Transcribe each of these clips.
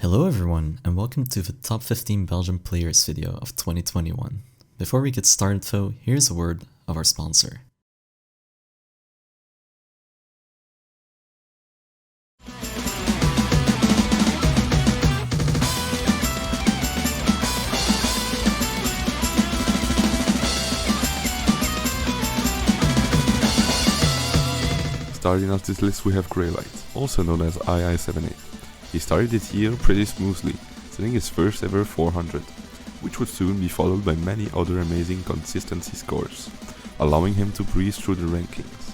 Hello everyone, and welcome to the Top 15 Belgian Players video of 2021. Before we get started though, here's a word of our sponsor. Starting off this list we have Greylight, also known as II78. He started this year pretty smoothly, setting his first ever 400, which would soon be followed by many other amazing consistency scores, allowing him to breeze through the rankings.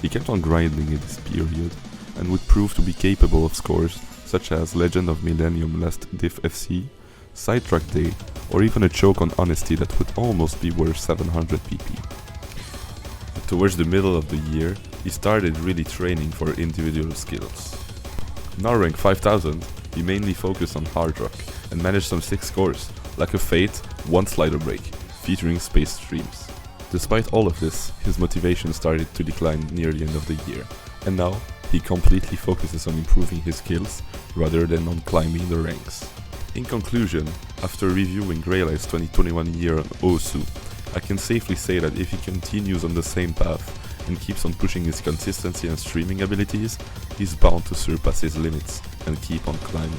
He kept on grinding in this period, and would prove to be capable of scores such as Legend of Millennium Last Diff FC, Sidetrack Day, or even a choke on Honesty that would almost be worth 700 PP. Towards the middle of the year, he started really training for individual skills. Now rank 5000, he mainly focused on hard rock and managed some sick scores, like a Fate, one slider break, featuring space streams. Despite all of this, his motivation started to decline near the end of the year, and now he completely focuses on improving his skills rather than on climbing the ranks. In conclusion, after reviewing Greylight's 2021 year on Osu, I can safely say that if he continues on the same path and keeps on pushing his consistency and streaming abilities, he's bound to surpass his limits and keep on climbing.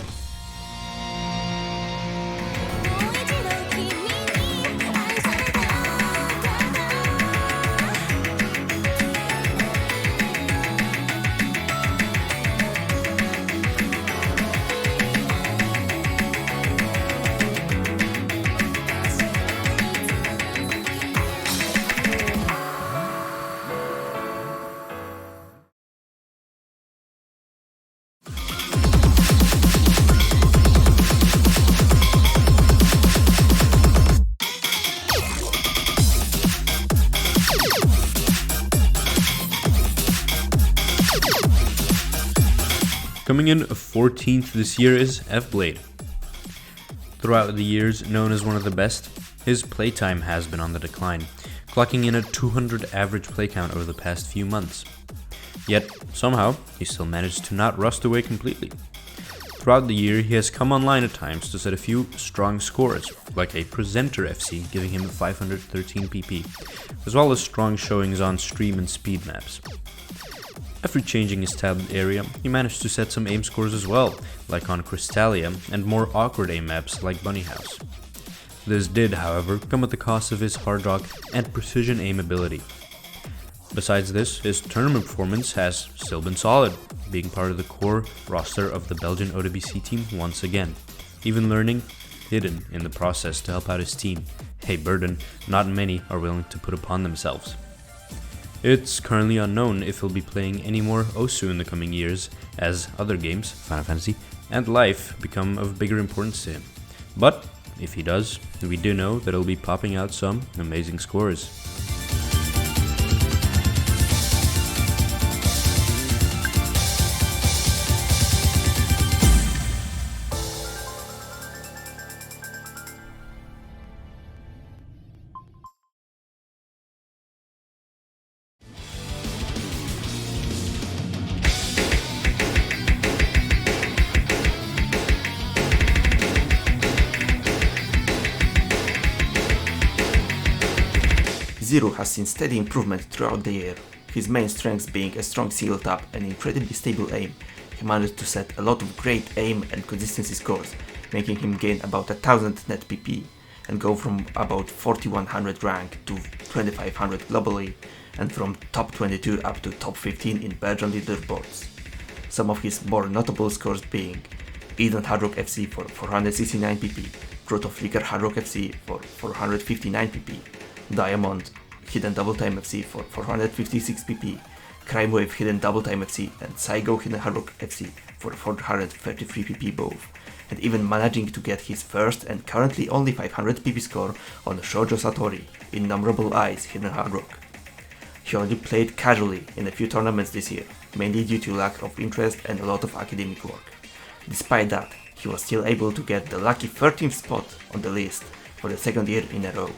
Coming in 14th this year is F-Blade. Throughout the years known as one of the best, his playtime has been on the decline, clocking in a 200 average play count over the past few months. Yet, somehow, he still managed to not rust away completely. Throughout the year, he has come online at times to set a few strong scores, like a Presenter FC giving him 513 PP, as well as strong showings on stream and speed maps. After changing his tabbed area, he managed to set some aim scores as well, like on Crystallia and more awkward aim maps like Bunny House. This did, however, come at the cost of his hard rock and precision aim ability. Besides this, his tournament performance has still been solid, being part of the core roster of the Belgian OWC team once again, even learning hidden in the process to help out his team, a burden not many are willing to put upon themselves. It's currently unknown if he'll be playing any more Osu in the coming years, as other games, Final Fantasy, and life become of bigger importance to him. But if he does, we do know that he'll be popping out some amazing scores. Zero has seen steady improvement throughout the year, his main strengths being a strong single tap and incredibly stable aim. He managed to set a lot of great aim and consistency scores, making him gain about 1000 net PP and go from about 4100 rank to 2500 globally, and from top 22 up to top 15 in Belgian leaderboards. Some of his more notable scores being Eden Hard Rock FC for 469 PP, Proto Flicker Hard Rock FC for 459 PP, Diamond Hidden Double Time FC for 456 PP, Crime Wave Hidden Double Time FC, and Saigo Hidden Hard Rock FC for 433 PP both, and even managing to get his first and currently only 500 PP score on Shoujo Satori, Innumerable Eyes Hidden Hard Rock. He only played casually in a few tournaments this year, mainly due to lack of interest and a lot of academic work. Despite that, he was still able to get the lucky 13th spot on the list for the second year in a row.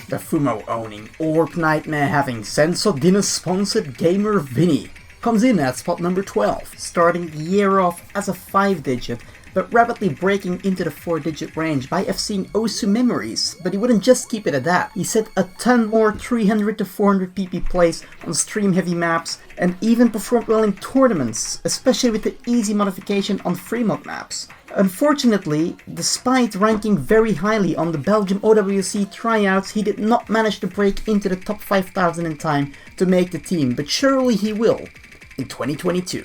The Fumo-owning, Orb Nightmare having Senso-Dino-sponsored gamer Vinny comes in at spot number 12, starting the year off as a 5-digit, but rapidly breaking into the 4-digit range by FCing Osu Memories, but he wouldn't just keep it at that. He set a ton more 300 to 400 PP plays on stream heavy maps, and even performed well in tournaments, especially with the easy modification on free mod maps. Unfortunately, despite ranking very highly on the Belgium OWC tryouts, he did not manage to break into the top 5,000 in time to make the team, but surely he will in 2022.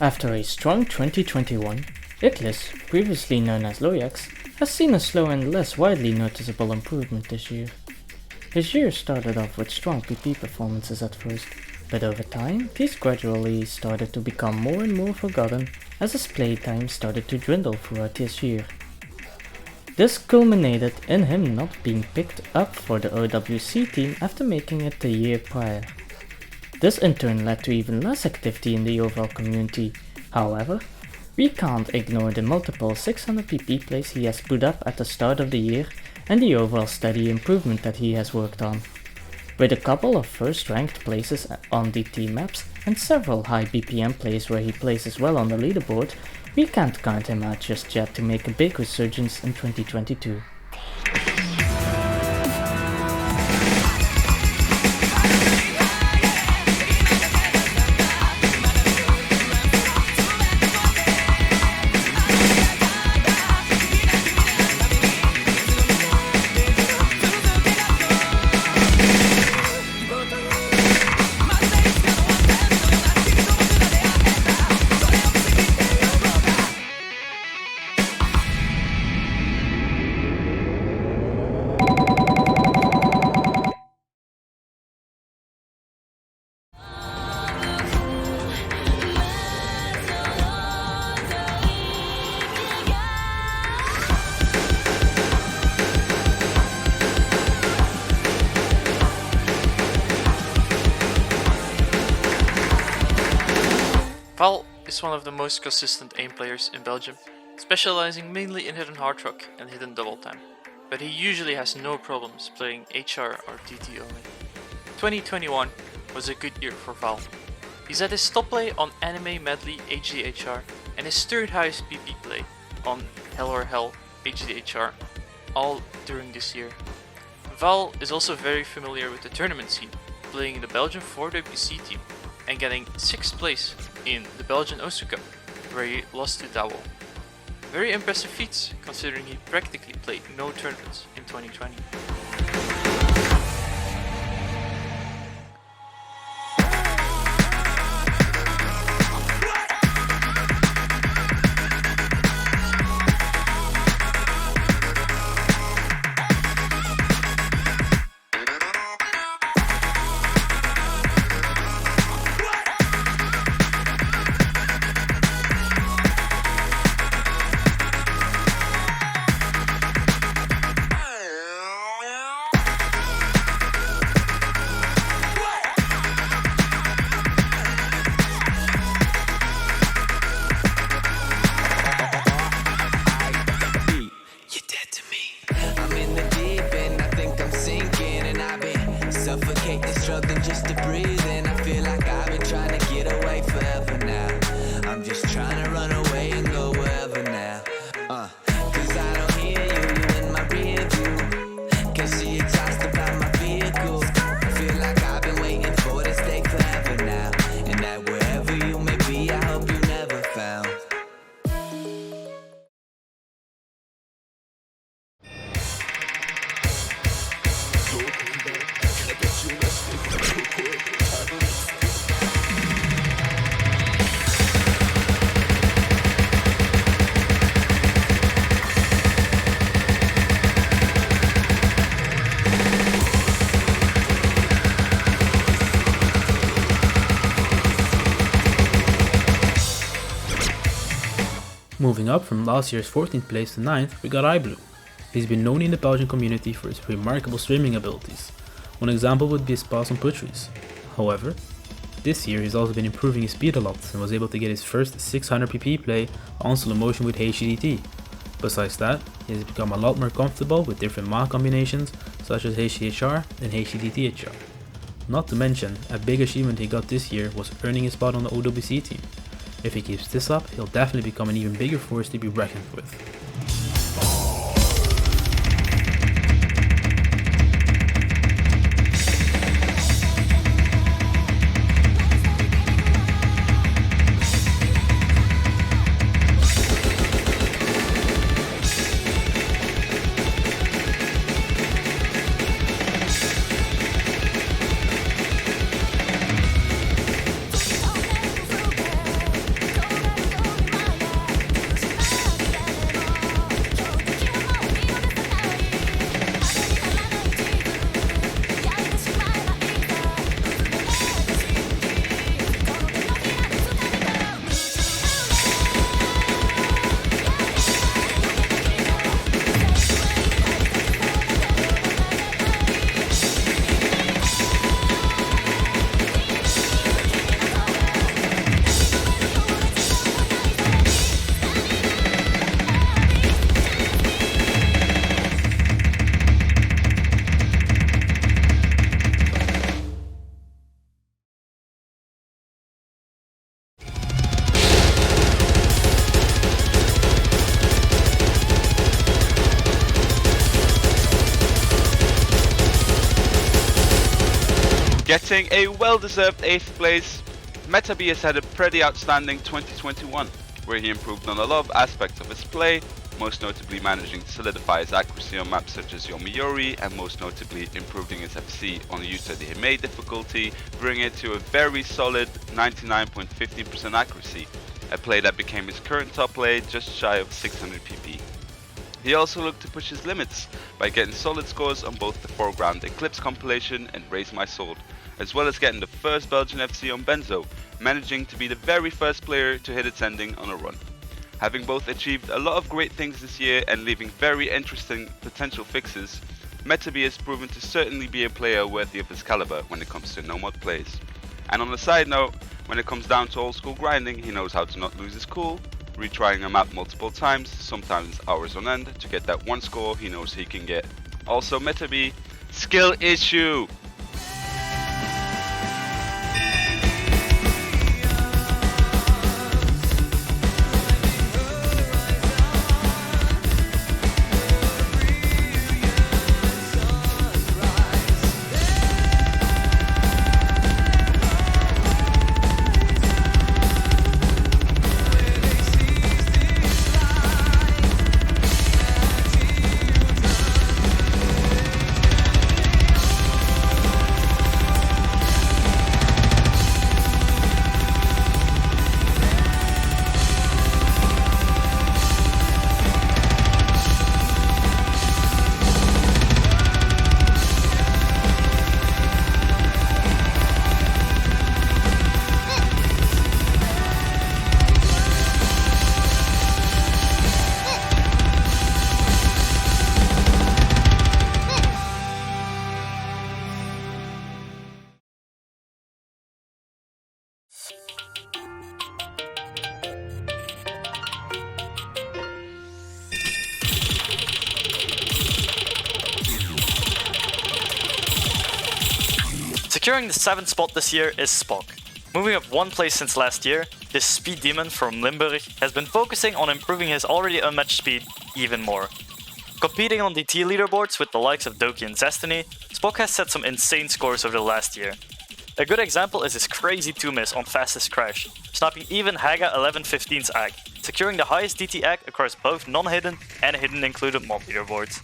After a strong 2021, Iklis, previously known as Loyax, has seen a slow and less widely noticeable improvement this year. His year started off with strong PP performances at first, but over time these gradually started to become more and more forgotten as his playtime started to dwindle throughout this year. This culminated in him not being picked up for the OWC team after making it the year prior. This in turn led to even less activity in the overall community. However, we can't ignore the multiple 600 PP plays he has put up at the start of the year and the overall steady improvement that he has worked on. With a couple of first ranked places on DT maps and several high BPM plays where he places well on the leaderboard, we can't count him out just yet to make a big resurgence in 2022. Val is one of the most consistent aim players in Belgium, specializing mainly in hidden hard rock and hidden double time, but he usually has no problems playing HR or DT only. 2021 was a good year for Val. He's at his top play on Anime Medley HDHR and his third highest PP play on Hell or Hell HDHR, all during this year. Val is also very familiar with the tournament scene, playing in the Belgian 4WC team and getting 6th place in the Belgian Osu Cup, where he lost to Dawel. Very impressive feats, considering he practically played no tournaments in 2020. Moving up from last year's 14th place to 9th, we got iBlue. He's been known in the Belgian community for his remarkable streaming abilities. One example would be his pass on putteries. However, this year he's also been improving his speed a lot and was able to get his first 600 pp play on slow motion with HDT. Besides that, he has become a lot more comfortable with different mod combinations such as HDHR and HDTHR. Not to mention, a big achievement he got this year was earning his spot on the OWC team. If he keeps this up, he'll definitely become an even bigger force to be reckoned with. Getting a well-deserved 8th place, Metabi has had a pretty outstanding 2021, where he improved on a lot of aspects of his play, most notably managing to solidify his accuracy on maps such as Yomiuri, and most notably improving his FC on the Yuta de Hime difficulty, bringing it to a very solid 99.15% accuracy, a play that became his current top play just shy of 600 pp. He also looked to push his limits by getting solid scores on both the Foreground Eclipse compilation and Raise My Sword, as well as getting the first Belgian FC on Benzo, managing to be the very first player to hit its ending on a run. Having both achieved a lot of great things this year and leaving very interesting potential fixes, Metabi has proven to certainly be a player worthy of his caliber when it comes to no-mod plays. And on a side note, when it comes down to old school grinding, he knows how to not lose his cool, retrying a map multiple times, sometimes hours on end, to get that one score he knows he can get. Also Metabi, skill issue! Securing the 7th spot this year is Spock. Moving up one place since last year, this speed demon from Limburg has been focusing on improving his already unmatched speed even more. Competing on DT leaderboards with the likes of Doki and Zestiny, Spock has set some insane scores over the last year. A good example is his crazy 2-miss on fastest crash, snapping even Haga 1115's ag, securing the highest DT ag across both non-hidden and hidden included mod leaderboards.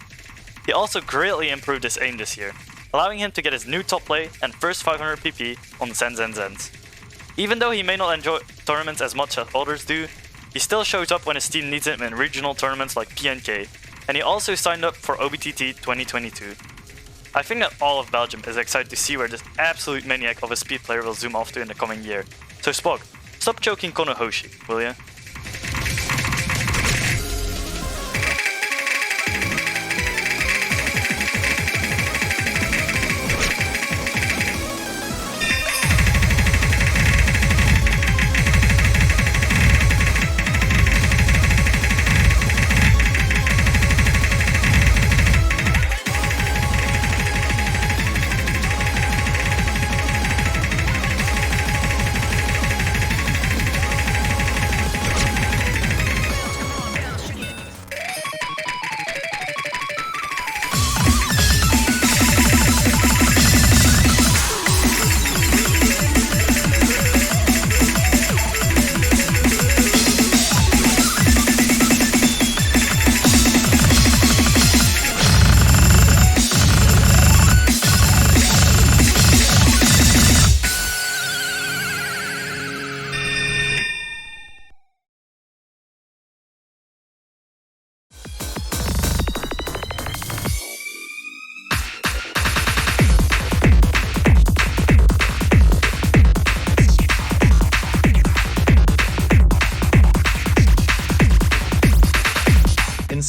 He also greatly improved his aim this year, allowing him to get his new top play and first 500 pp on Zen. Even though he may not enjoy tournaments as much as others do, he still shows up when his team needs him in regional tournaments like PNK, and he also signed up for OBTT 2022. I think that all of Belgium is excited to see where this absolute maniac of a speed player will zoom off to in the coming year. So Spock, stop choking Konohoshi, will ya?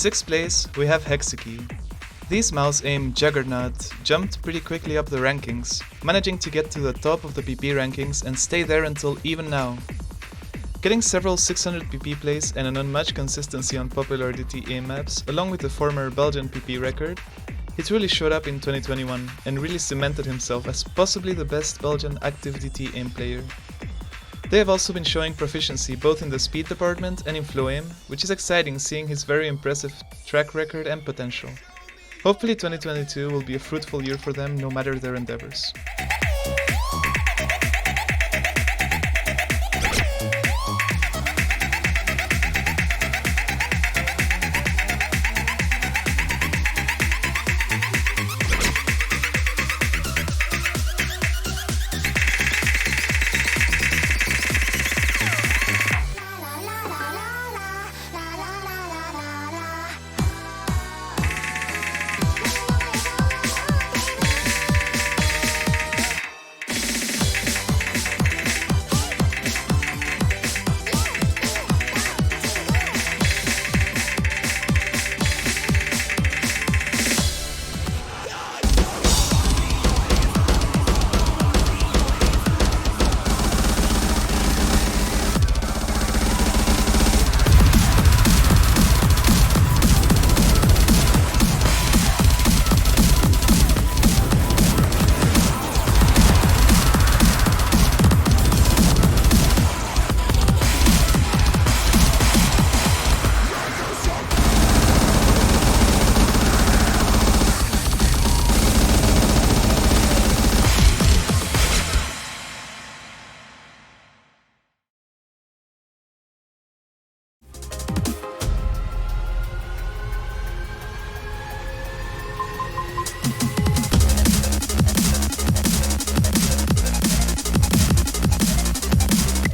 6th place, we have Hexakey. These mouse aim Juggernaut jumped pretty quickly up the rankings, managing to get to the top of the PP rankings and stay there until even now. Getting several 600 PP plays and an unmatched consistency on popular DT aim maps, along with the former Belgian PP record, he truly showed up in 2021 and really cemented himself as possibly the best Belgian active DT aim player. They have also been showing proficiency both in the speed department and in flow aim, which is exciting seeing his very impressive track record and potential. Hopefully 2022 will be a fruitful year for them no matter their endeavors.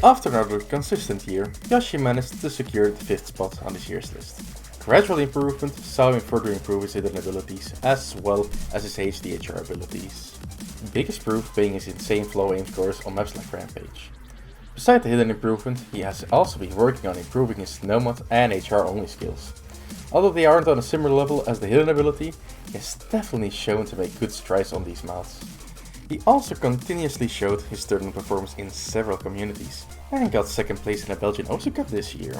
After another consistent year, Yoshi managed to secure the 5th spot on this year's list. Gradual improvement saw him further improve his hidden abilities as well as his HDHR abilities. Biggest proof being his insane flow aim scores on maps like Rampage. Beside the hidden improvement, he has also been working on improving his Nomad and HR only skills. Although they aren't on a similar level as the hidden ability, he has definitely shown to make good strides on these mounts. He also continuously showed his tournament performance in several communities, and got 2nd place in the Belgian Osu Cup this year.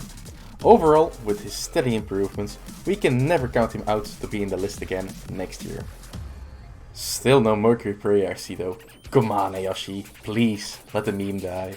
Overall, with his steady improvements, we can never count him out to be in the list again next year. Still no Mercury Prayer I see though. Come on Yoshi, please let the meme die.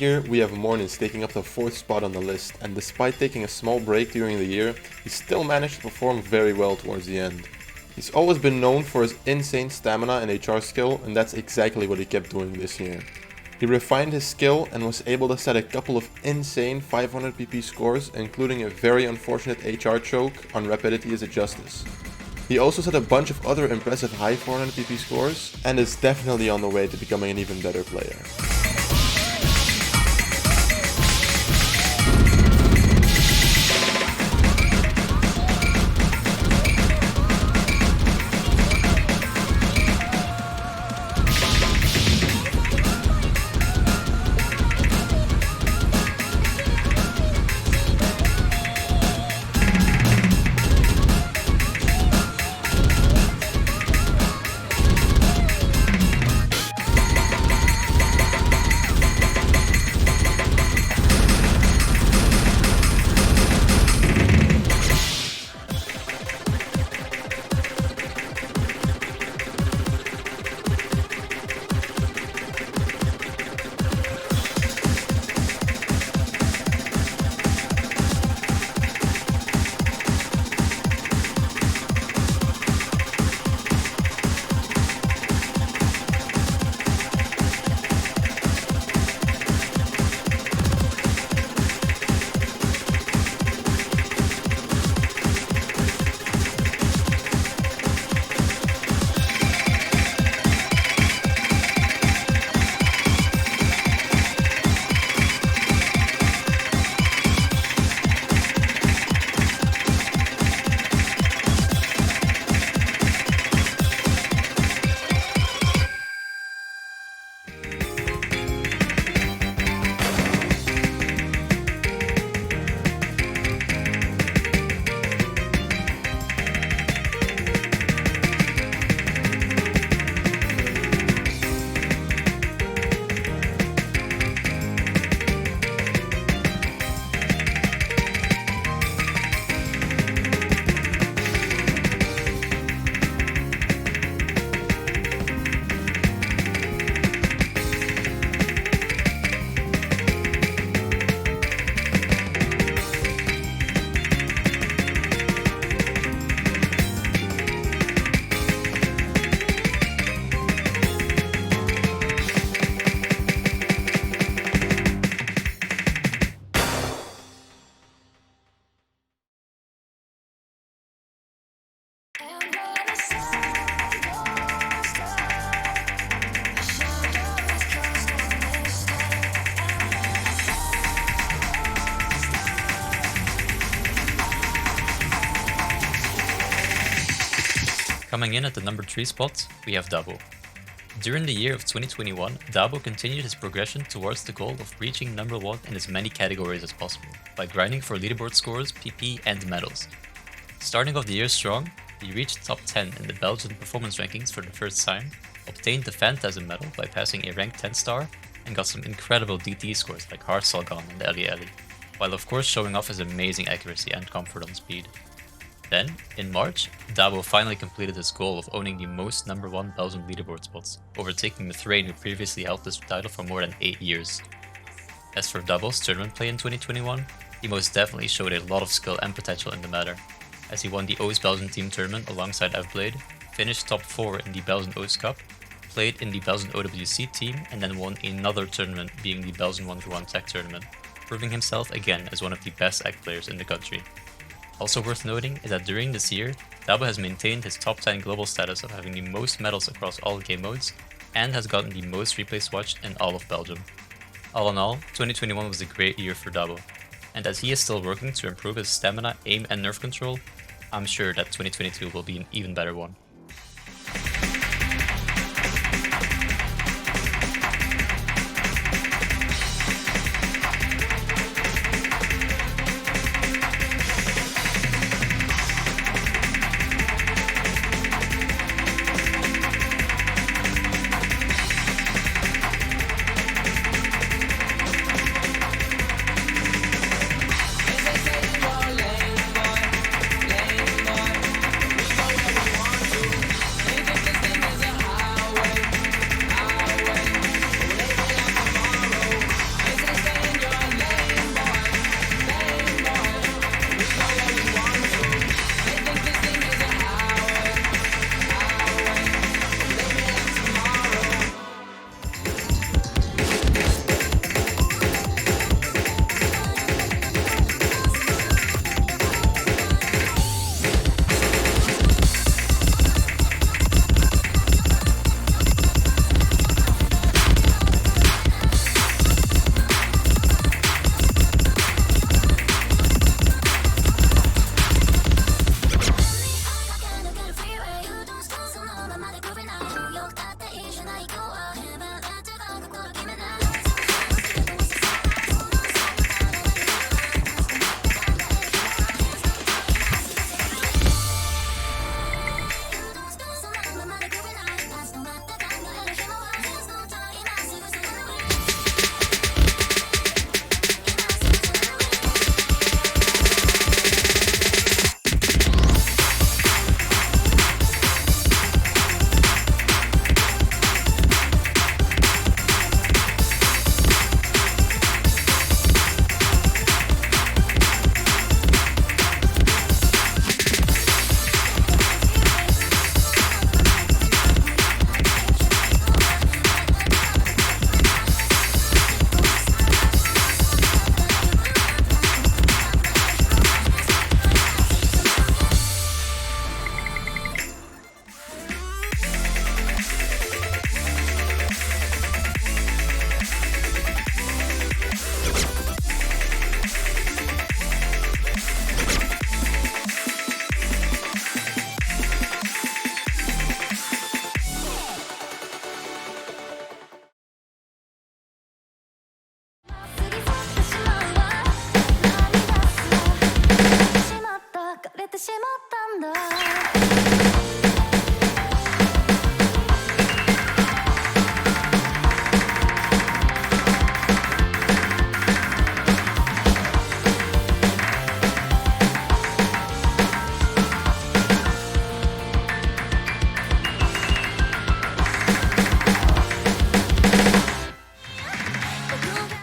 year, we have Mornis taking up the 4th spot on the list, and despite taking a small break during the year, he still managed to perform very well towards the end. He's always been known for his insane stamina and HR skill, and that's exactly what he kept doing this year. He refined his skill and was able to set a couple of insane 500 PP scores, including a very unfortunate HR choke on Rapidity as a Justice. He also set a bunch of other impressive high 400 PP scores, and is definitely on the way to becoming an even better player. Coming in at the number 3 spot, we have Dabo. During the year of 2021, Dabo continued his progression towards the goal of reaching number 1 in as many categories as possible, by grinding for leaderboard scores, PP and medals. Starting off the year strong, he reached top 10 in the Belgian performance rankings for the first time, obtained the Phantasm medal by passing a rank 10 star, and got some incredible DT scores like Hard Salgan and Eli Eli, while of course showing off his amazing accuracy and comfort on speed. Then, in March, Dabo finally completed his goal of owning the most number 1 Belgian leaderboard spots, overtaking Mithrain, who previously held this title for more than 8 years. As for Dabo's tournament play in 2021, he most definitely showed a lot of skill and potential in the matter, as he won the Oost Belgian team tournament alongside F-Blade, finished top 4 in the Belgian Oost Cup, played in the Belgian OWC team, and then won another tournament, being the Belgian 1v1 tech tournament, proving himself again as one of the best ACT players in the country. Also worth noting is that during this year, Dabo has maintained his top 10 global status of having the most medals across all game modes, and has gotten the most replays watched in all of Belgium. All in all, 2021 was a great year for Dabo, and as he is still working to improve his stamina, aim and nerf control, I'm sure that 2022 will be an even better one.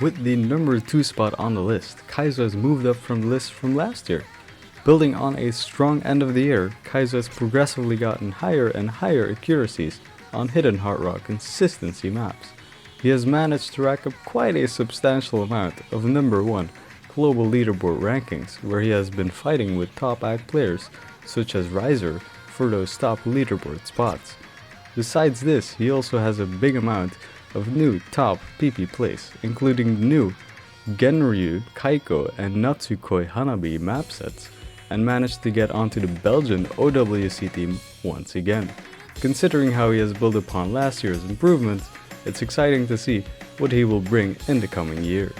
With the number 2 spot on the list, Kaizo has moved up from the list from last year. Building on a strong end of the year, Kaizo has progressively gotten higher and higher accuracies on hidden hard rock consistency maps. He has managed to rack up quite a substantial amount of number 1 global leaderboard rankings, where he has been fighting with top ACK players such as Riser for those top leaderboard spots. Besides this, he also has a big amount of new top PP plays, including new Genryu, Kaiko and Natsukoi Hanabi map sets, and managed to get onto the Belgian OWC team once again. Considering how he has built upon last year's improvements, it's exciting to see what he will bring in the coming year.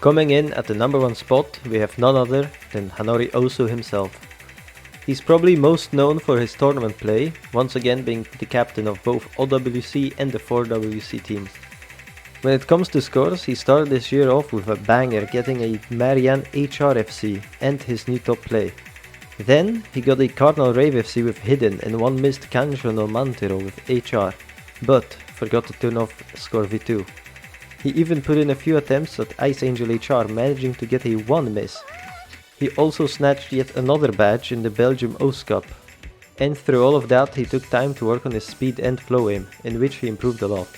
Coming in at the number 1 spot, we have none other than Hanori Osu himself. He's probably most known for his tournament play, once again being the captain of both OWC and the 4WC team. When it comes to scores, he started this year off with a banger, getting a Marianne HRFC and his new top play. Then he got a Cardinal Rave FC with Hidden and one missed Kanjo no Mantero with HR, but forgot to turn off score V2. He even put in a few attempts at Ice Angel HR, managing to get a 1 miss. He also snatched yet another badge in the Belgium OS Cup. And through all of that, he took time to work on his speed and flow aim, in which he improved a lot.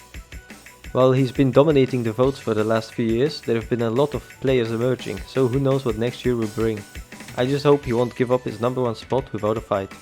While he's been dominating the votes for the last few years, there have been a lot of players emerging, so who knows what next year will bring. I just hope he won't give up his number 1 spot without a fight.